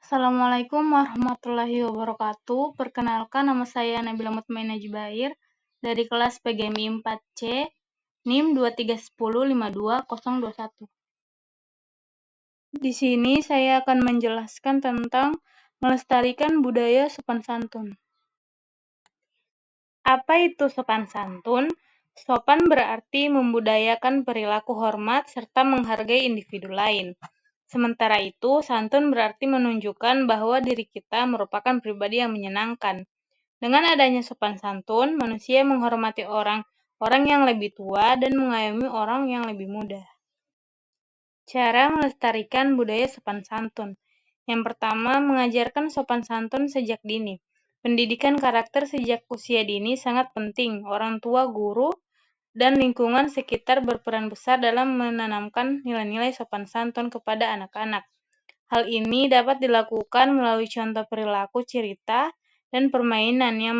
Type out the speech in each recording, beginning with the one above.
Assalamualaikum warahmatullahi wabarakatuh. Perkenalkan, nama saya Nabila Mutmainah Jubair dari kelas PGMI 4C, NIM 231052021. Di sini saya akan menjelaskan tentang melestarikan budaya sopan santun. Apa itu sopan santun? Sopan berarti membudayakan perilaku hormat serta menghargai individu lain. Sementara itu, santun berarti menunjukkan bahwa diri kita merupakan pribadi yang menyenangkan. Dengan adanya sopan santun, manusia menghormati orang yang lebih tua dan mengayomi orang yang lebih muda. Cara melestarikan budaya sopan santun. Yang pertama, mengajarkan sopan santun sejak dini. Pendidikan karakter sejak usia dini sangat penting. Orang tua, guru, dan lingkungan sekitar berperan besar dalam menanamkan nilai-nilai sopan santun kepada anak-anak. Hal ini dapat dilakukan melalui contoh perilaku, cerita, dan permainan yang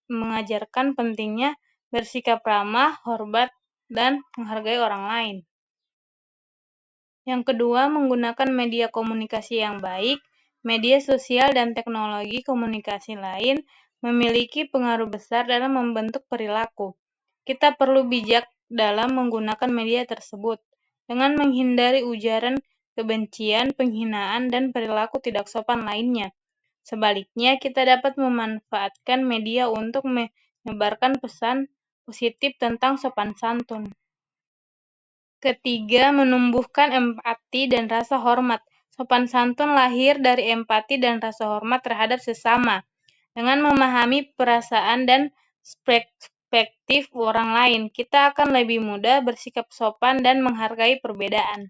mengajarkan pentingnya bersikap ramah, hormat, dan menghargai orang lain. Yang kedua, menggunakan media komunikasi yang baik. Media sosial dan teknologi komunikasi lain memiliki pengaruh besar dalam membentuk perilaku. Kita perlu bijak dalam menggunakan media tersebut, dengan menghindari ujaran kebencian, penghinaan, dan perilaku tidak sopan lainnya. Sebaliknya, kita dapat memanfaatkan media untuk menyebarkan pesan positif tentang sopan santun. Ketiga, menumbuhkan empati dan rasa hormat. Sopan santun lahir dari empati dan rasa hormat terhadap sesama. Dengan memahami perasaan dan perspektif orang lain, kita akan lebih mudah bersikap sopan dan menghargai perbedaan.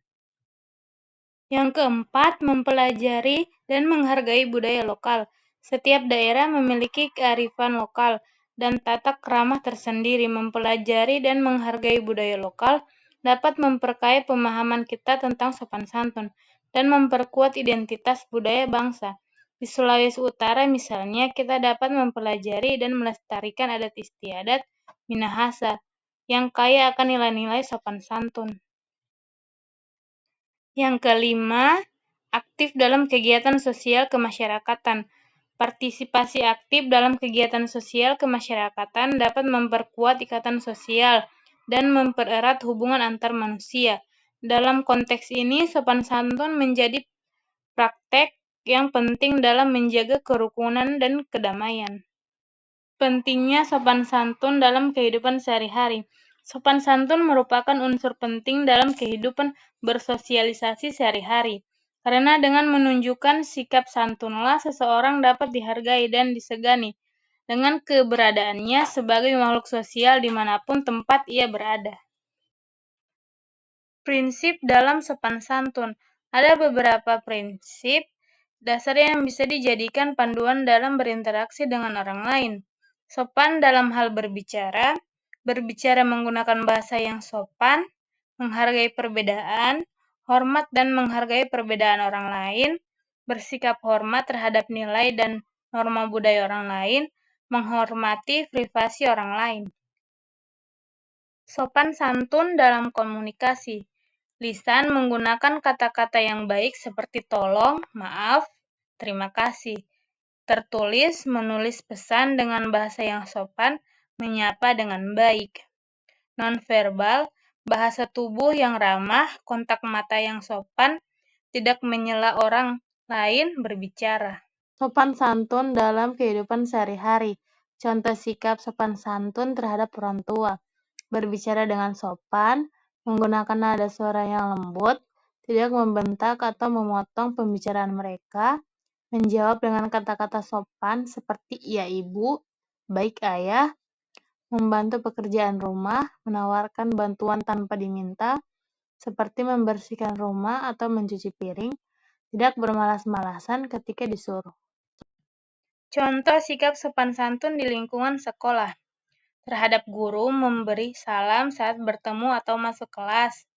Yang keempat, mempelajari dan menghargai budaya lokal. Setiap daerah memiliki kearifan lokal dan tata krama tersendiri. Mempelajari dan menghargai budaya lokal dapat memperkaya pemahaman kita tentang sopan santun dan memperkuat identitas budaya bangsa. Di Sulawesi Utara misalnya, kita dapat mempelajari dan melestarikan adat istiadat Minahasa yang kaya akan nilai-nilai sopan santun. Yang kelima, aktif dalam kegiatan sosial kemasyarakatan. Partisipasi aktif dalam kegiatan sosial kemasyarakatan dapat memperkuat ikatan sosial dan mempererat hubungan antar manusia. Dalam konteks ini, sopan santun menjadi praktek yang penting dalam menjaga kerukunan dan kedamaian. Pentingnya sopan santun dalam kehidupan sehari-hari. Sopan santun merupakan unsur penting dalam kehidupan bersosialisasi sehari-hari. Karena dengan menunjukkan sikap santunlah seseorang dapat dihargai dan disegani dengan keberadaannya sebagai makhluk sosial dimanapun tempat ia berada. Prinsip dalam sopan santun. Ada beberapa prinsip dasar yang bisa dijadikan panduan dalam berinteraksi dengan orang lain. Sopan dalam hal berbicara, berbicara menggunakan bahasa yang sopan, menghargai perbedaan, hormat dan menghargai perbedaan orang lain, bersikap hormat terhadap nilai dan norma budaya orang lain, menghormati privasi orang lain. Sopan santun dalam komunikasi. Lisan menggunakan kata-kata yang baik seperti tolong, maaf, terima kasih. Tertulis, menulis pesan dengan bahasa yang sopan, menyapa dengan baik. Nonverbal, bahasa tubuh yang ramah, kontak mata yang sopan, tidak menyela orang lain berbicara. Sopan santun dalam kehidupan sehari-hari. Contoh sikap sopan santun terhadap orang tua. Berbicara dengan sopan, menggunakan nada suara yang lembut, tidak membentak atau memotong pembicaraan mereka, menjawab dengan kata-kata sopan seperti iya ibu, baik ayah, membantu pekerjaan rumah, menawarkan bantuan tanpa diminta, seperti membersihkan rumah atau mencuci piring, tidak bermalas-malasan ketika disuruh. Contoh sikap sopan santun di lingkungan sekolah. Terhadap guru, memberi salam saat bertemu atau masuk kelas,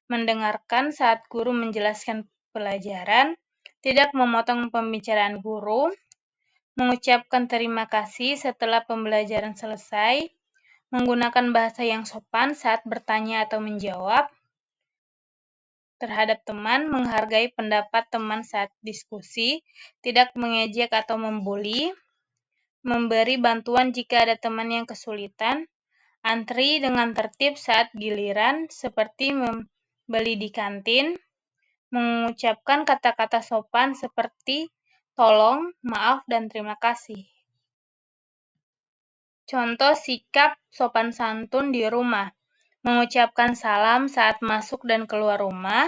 mendengarkan saat guru menjelaskan pelajaran, tidak memotong pembicaraan guru, mengucapkan terima kasih setelah pembelajaran selesai, menggunakan bahasa yang sopan saat bertanya atau menjawab, terhadap teman, menghargai pendapat teman saat diskusi, tidak mengejek atau membuli, memberi bantuan jika ada teman yang kesulitan, antri dengan tertib saat giliran, seperti membeli di kantin, mengucapkan kata-kata sopan seperti tolong, maaf, dan terima kasih. Contoh sikap sopan santun di rumah: mengucapkan salam saat masuk dan keluar rumah,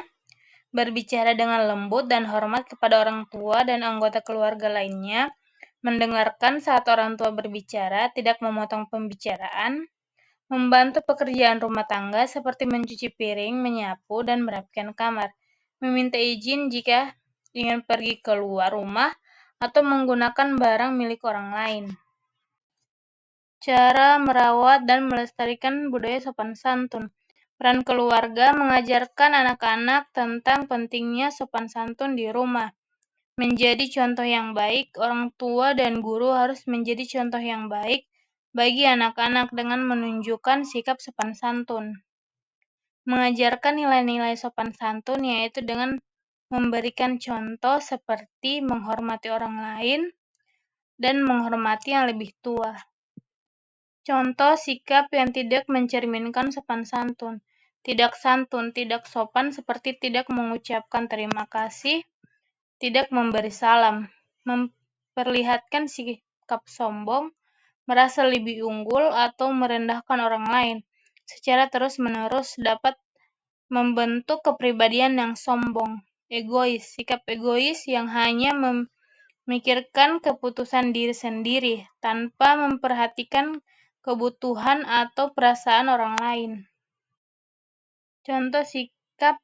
berbicara dengan lembut dan hormat kepada orang tua dan anggota keluarga lainnya, mendengarkan saat orang tua berbicara, tidak memotong pembicaraan, membantu pekerjaan rumah tangga seperti mencuci piring, menyapu, dan merapikan kamar, meminta izin jika ingin pergi keluar rumah, atau menggunakan barang milik orang lain. Cara merawat dan melestarikan budaya sopan santun. Peran keluarga mengajarkan anak-anak tentang pentingnya sopan santun di rumah. Menjadi contoh yang baik, orang tua dan guru harus menjadi contoh yang baik bagi anak-anak dengan menunjukkan sikap sopan santun. Mengajarkan nilai-nilai sopan santun yaitu dengan memberikan contoh seperti menghormati orang lain dan menghormati yang lebih tua. Contoh sikap yang tidak mencerminkan sopan santun. Tidak santun, tidak sopan seperti tidak mengucapkan terima kasih, tidak memberi salam, memperlihatkan sikap sombong, merasa lebih unggul, atau merendahkan orang lain secara terus-menerus dapat membentuk kepribadian yang sombong. Egois, sikap egois yang hanya memikirkan keputusan diri sendiri tanpa memperhatikan kebutuhan atau perasaan orang lain. Contoh sikap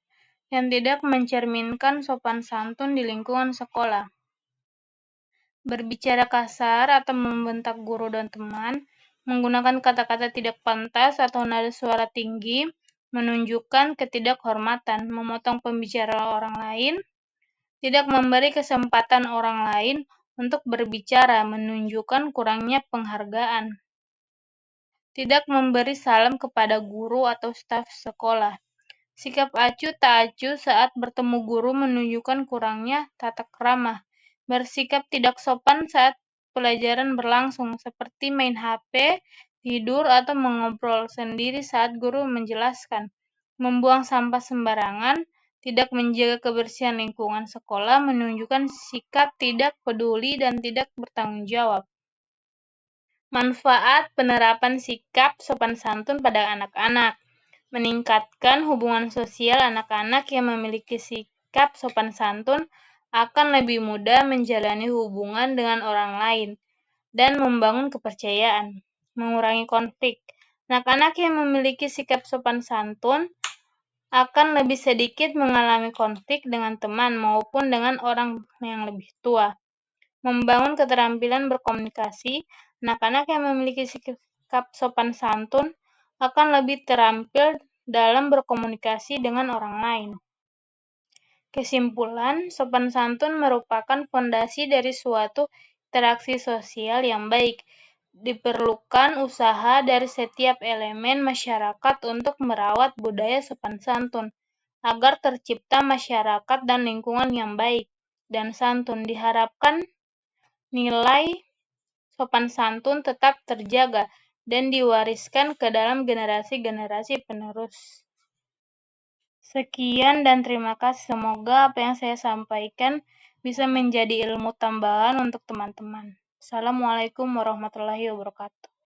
yang tidak mencerminkan sopan santun di lingkungan sekolah: berbicara kasar atau membentak guru dan teman, menggunakan kata-kata tidak pantas atau nada suara tinggi, menunjukkan ketidakhormatan, memotong pembicaraan orang lain, tidak memberi kesempatan orang lain untuk berbicara, menunjukkan kurangnya penghargaan. Tidak memberi salam kepada guru atau staf sekolah. Sikap acuh tak acuh saat bertemu guru menunjukkan kurangnya tata krama. Bersikap tidak sopan saat pelajaran berlangsung, seperti main HP, tidur, atau mengobrol sendiri saat guru menjelaskan. Membuang sampah sembarangan, tidak menjaga kebersihan lingkungan sekolah menunjukkan sikap tidak peduli dan tidak bertanggung jawab. Manfaat penerapan sikap sopan santun pada anak-anak: meningkatkan hubungan sosial. Anak-anak yang memiliki sikap sopan santun akan lebih mudah menjalani hubungan dengan orang lain dan membangun kepercayaan. Mengurangi konflik. Anak-anak yang memiliki sikap sopan santun akan lebih sedikit mengalami konflik dengan teman maupun dengan orang yang lebih tua. Membangun keterampilan berkomunikasi. Anak-anak yang memiliki sikap sopan santun akan lebih terampil dalam berkomunikasi dengan orang lain. Kesimpulan, sopan santun merupakan fondasi dari suatu interaksi sosial yang baik. Diperlukan usaha dari setiap elemen masyarakat untuk merawat budaya sopan santun, agar tercipta masyarakat dan lingkungan yang baik dan santun. Diharapkan nilai sopan santun tetap terjaga dan diwariskan ke dalam generasi-generasi penerus. Sekian dan terima kasih. Semoga apa yang saya sampaikan bisa menjadi ilmu tambahan untuk teman-teman. Assalamualaikum warahmatullahi wabarakatuh.